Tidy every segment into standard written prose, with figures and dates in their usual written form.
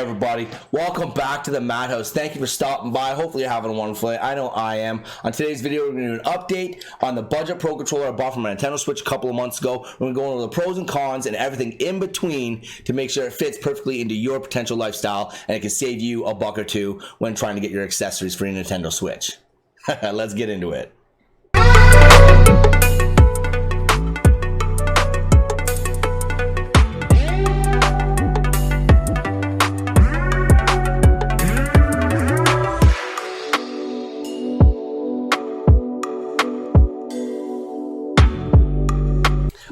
everybody, welcome back to the Madhouse. Thank you for stopping by. Hopefully you're having a wonderful day. I know I am. On today's video, we're going to do an update on the budget pro controller I bought from my Nintendo Switch a couple of months ago. We're going to go over the pros and cons and everything in between to make sure it fits perfectly into your potential lifestyle and it can save you a buck or two when trying to get your accessories for your Nintendo Switch. Let's get into it.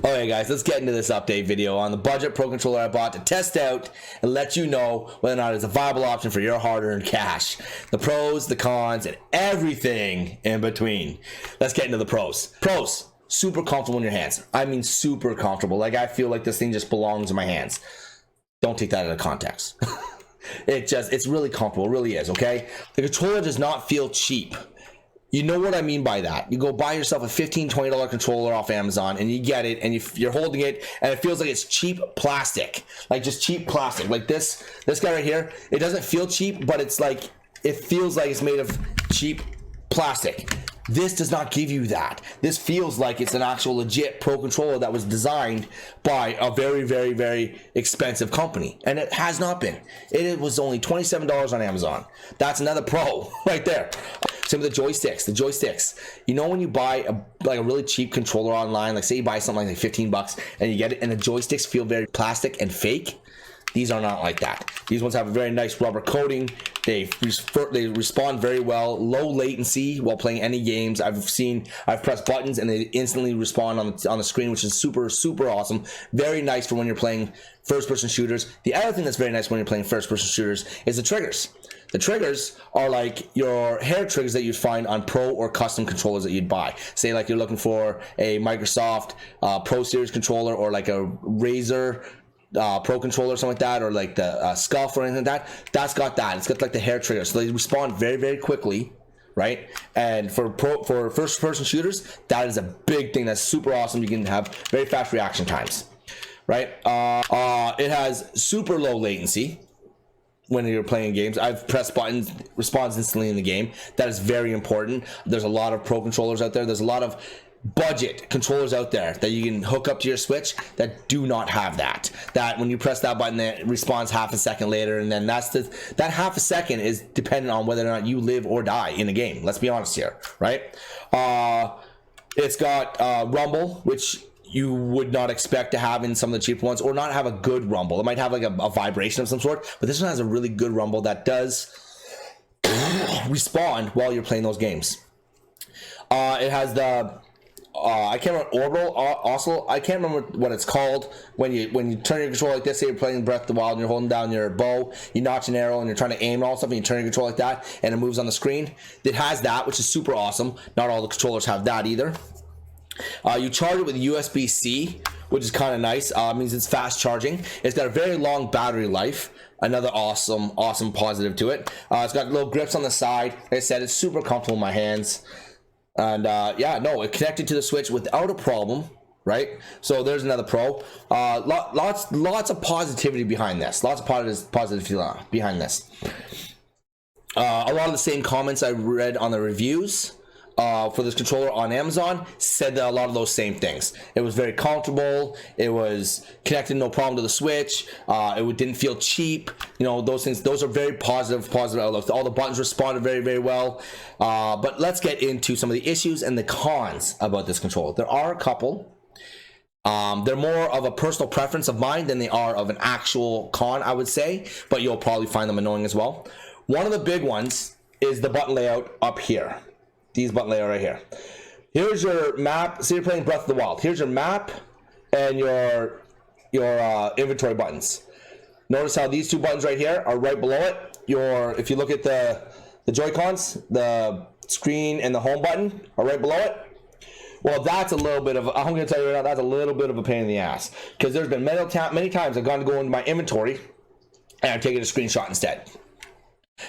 Alright guys, let's get into this update video on the budget pro controller I bought to test out and let you know whether or not it's a viable option for your hard-earned cash. The pros, the cons, and everything in between. Let's get into the pros. Pros, super comfortable in your hands. I mean super comfortable. Like I feel like this thing just belongs in my hands. Don't take that out of context. It's really comfortable, it really is, okay? The controller does not feel cheap. You know what I mean by that. You go buy yourself a $15, $20 controller off Amazon and you get it and you're holding it and it feels like it's cheap plastic. Like just cheap plastic. Like this guy right here, it doesn't feel cheap, but it's like, it feels like it's made of cheap plastic. This does not give you that. This feels like it's an actual legit pro controller that was designed by a very, very, very expensive company. And it has not been. It was only $27 on Amazon. That's another pro right there. Same with the joysticks. The joysticks. You know when you buy a really cheap controller online, like say you buy something like 15 bucks and you get it and the joysticks feel very plastic and fake? These are not like that. These ones have a very nice rubber coating. They respond very well, low latency while playing any games. I've pressed buttons and they instantly respond on the screen, which is super, super awesome. Very nice for when you're playing first-person shooters. The other thing that's very nice when you're playing first-person shooters is the triggers. The triggers are like your hair triggers that you'd find on pro or custom controllers that you'd buy. Say like you're looking for a Microsoft Pro Series controller or like a Razer pro controller or something like that, or like the Scuff or anything like that. That's got that. It's got like the hair trigger, so they respond very, very quickly, right? And for first person shooters, that is a big thing. That's super awesome. You can have very fast reaction times, right? It has super low latency when you're playing games. I've pressed buttons, responds instantly in the game. That is very important. There's a lot of pro controllers out there. There's a lot of budget controllers out there that you can hook up to your Switch that do not have that. That when you press that button, it responds half a second later, and then that half a second is dependent on whether or not you live or die in a game. Let's be honest here, right? It's got rumble, which you would not expect to have in some of the cheaper ones, or not have a good rumble. It might have like a vibration of some sort, but this one has a really good rumble that does respond while you're playing those games. It has the I can't remember orbital oscillator. I can't remember what it's called when you turn your controller like this. Say you're playing Breath of the Wild and you're holding down your bow, you notch an arrow and you're trying to aim and all stuff, and you turn your controller like that and it moves on the screen. It has that, which is super awesome. Not all the controllers have that either. You charge it with USB-C, which is kind of nice. Means it's fast charging. It's got a very long battery life. Another awesome positive to it. It's got little grips on the side. Like I said, it's super comfortable in my hands. And yeah, no, it connected to the Switch without a problem, right? So there's another pro. Lots of positivity behind this. Lots of positivity behind this. A lot of the same comments I read on the reviews for this controller on Amazon said that a lot of those same things. It was very comfortable. It was connected no problem to the Switch. It didn't feel cheap. You know, those things. Those are very positive outlooks. All the buttons responded very, very well. But let's get into some of the issues and the cons about this controller. There are a couple. They're more of a personal preference of mine than they are of an actual con, I would say. But you'll probably find them annoying as well. One of the big ones is the button layout up here. These button layout right here. Here's your map. So you're playing Breath of the Wild. Here's your map and your inventory buttons. Notice how these two buttons right here are right below it. If you look at the Joy-Cons, the screen and the home button are right below it. Well, that's a little bit of, I'm going to tell you right now, that's a little bit of a pain in the ass. Because there's been many times I've gone to go into my inventory and I've taken a screenshot instead.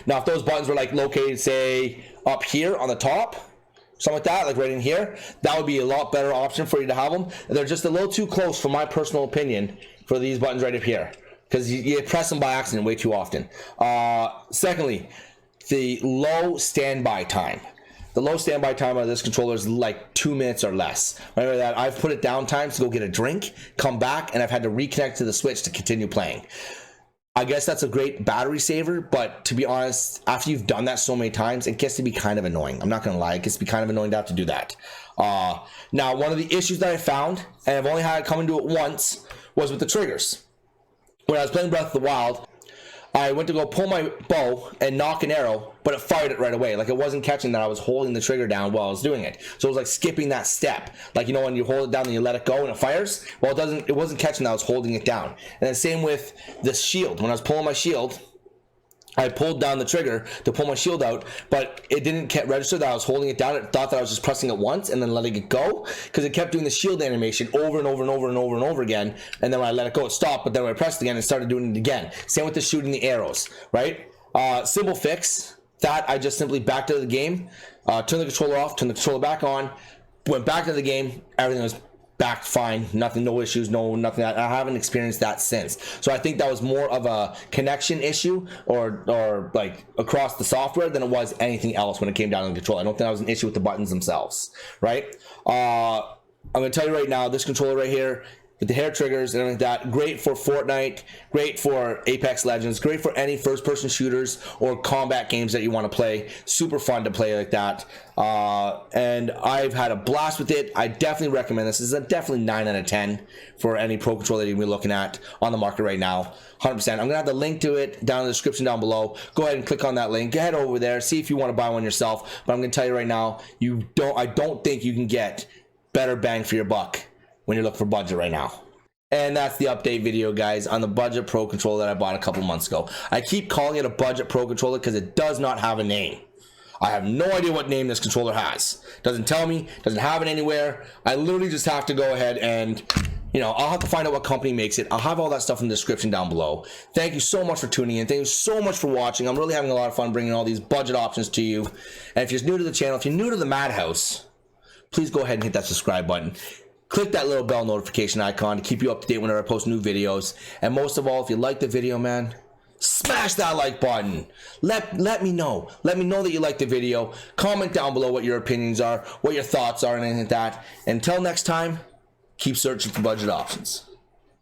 Now, if those buttons were like located, say, up here on the top, something like that, like right in here, that would be a lot better option for you to have them. They're just a little too close, for my personal opinion, for these buttons right up here. because you press them by accident way too often. Secondly, the low standby time. The low standby time of this controller is like 2 minutes or less. Remember that I've put it down times to go get a drink, come back, and I've had to reconnect to the Switch to continue playing. I guess that's a great battery saver, but to be honest, after you've done that so many times, it gets to be kind of annoying. I'm not going to lie, it gets to be kind of annoying to have to do that. Now, one of the issues that I found, and I've only had it come into it once, was with the triggers. When I was playing Breath of the Wild, I went to go pull my bow and knock an arrow, but it fired it right away. Like, it wasn't catching that I was holding the trigger down while I was doing it. So it was like skipping that step. Like, you know, when you hold it down and you let it go and it fires? Well, it wasn't catching that I was holding it down. And then same with the shield. When I was pulling my shield, I pulled down the trigger to pull my shield out, but it didn't register that I was holding it down. It thought that I was just pressing it once and then letting it go, because it kept doing the shield animation over and over and over and over and over again. And then when I let it go, it stopped. But then when I pressed it again, it started doing it again. Same with the shooting the arrows, right? Simple fix. That I just simply backed out of the game, turned the controller off, turned the controller back on, went back to the game. Everything was back fine, nothing, no issues, nothing. I haven't experienced that since. So I think that was more of a connection issue or like across the software than it was anything else when it came down to the controller. I don't think that was an issue with the buttons themselves, right? I'm gonna tell you right now, this controller right here with the hair triggers and everything like that, great for Fortnite, great for Apex Legends, great for any first-person shooters or combat games that you want to play. Super fun to play like that. And I've had a blast with it. I definitely recommend this. This is a definitely 9 out of 10 for any Pro Controller that you're looking at on the market right now. 100%. I'm going to have the link to it down in the description down below. Go ahead and click on that link. Head over there. See if you want to buy one yourself. But I'm going to tell you right now, I don't think you can get better bang for your buck when you're looking for budget right now. And that's the update video, guys, on the budget Pro Controller that I bought a couple months ago. I keep calling it a budget Pro Controller because it does not have a name. I have no idea what name this controller has. Doesn't tell me, doesn't have it anywhere. I literally just have to go ahead and, I'll have to find out what company makes it. I'll have all that stuff in the description down below. Thank you so much for tuning in. Thank you so much for watching. I'm really having a lot of fun bringing all these budget options to you. And if you're new to the channel, if you're new to the Madhouse, please go ahead and hit that subscribe button. Click that little bell notification icon to keep you up to date whenever I post new videos. And most of all, if you like the video, man, smash that like button. Let me know. Let me know that you like the video. Comment down below what your opinions are, what your thoughts are, and anything like that. Until next time, keep searching for budget options.